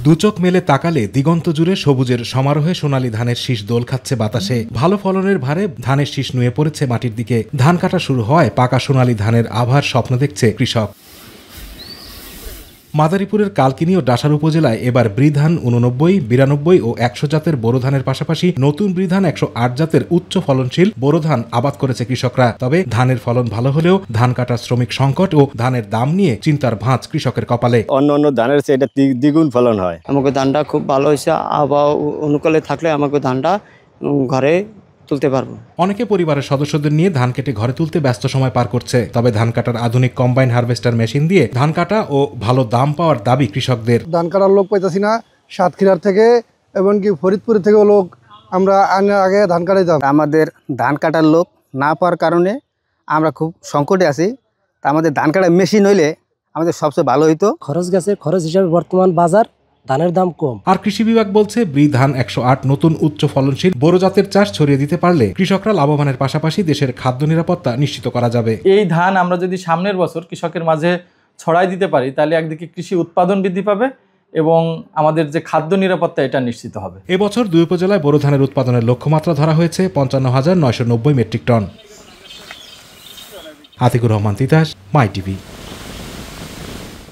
দুচোখ মেলে তাকালে দিগন্ত জুড়ে সবুজের সমারোহে সোনালী ধানের শীষ দোল খাচ্ছে বাতাসে। ভালো ফলনের ভারে ধানের শীষ নুয়ে পড়েছে মাটির দিকে। ধান কাটা শুরু হয়, পাকা সোনালী ধানের আভার স্বপ্ন দেখছে কৃষক। মাদারীপুরের কালকিনি ও ডাসার উপজেলায় এবার বৃধান 89, 92 ও 100 জাতের বোরো ধানের পাশাপাশি নতুন বৃধান 108 জাতের উচ্চ ফলনশীল বোরো ধান আবাদ করেছে কৃষকরা। তবে ধানের ফলন ভালো হলেও ধান কাটার শ্রমিক সংকট ও ধানের দাম নিয়ে চিন্তার ভাঁজ কৃষকের কপালে। অন্য ধানের চেয়ে এটা দ্বিগুণ ফলন হয়। আমাকে ধানটা খুব ভালো হয়েছে, আবহাওয়া অনুকূলে থাকলে আমাকে ধানটা ঘরে তুলতে পারবো। অনেকে পরিবারের সদস্যদের নিয়ে ধান কেটে ঘরে তুলতে ব্যস্ত সময় পার করছে। তবে ধান কাটার আধুনিক কম্বাইন হারভেস্টার মেশিন দিয়ে ধান কাটা ও ভালো দাম পাওয়ার দাবি কৃষকদের। ধান কাটার লোক পাইতেছি না, সাতক্ষীরার থেকে এমনকি ফরিদপুর থেকেও লোক আমরা আগে ধান কাটাইতাম। আমাদের ধান কাটার লোক না পাওয়ার কারণে আমরা খুব সংকটে আছি। তা আমাদের ধান কাটার মেশিন হইলে আমাদের সবচেয়ে ভালো হইতো। খরচ গেছে, খরচ হিসাবে বর্তমান বাজার ধানের দাম কম। আর কৃষি বিভাগ বলছে বৃধান 108 নতুন উচ্চ ফলনশীল বোরো জাতের চাষ ছড়িয়ে দিতে পারলে কৃষকরা লাভবানের পাশাপাশি দেশের খাদ্য নিরাপত্তা নিশ্চিত করা যাবে। এই ধান আমরা যদি সামনের বছর কৃষকের মাঝে ছড়াই দিতে পারি, তাহলে একদিকে কৃষি উৎপাদন বৃদ্ধি পাবে এবং আমাদের যে খাদ্য নিরাপত্তা এটা নিশ্চিত হবে। এবছর 2 উপজেলায় বোরো ধানের উৎপাদনের লক্ষ্যমাত্রা ধরা হয়েছে 55,990 মেট্রিক টন। আতিকুর রহমান তিতাস, মাই টিভি।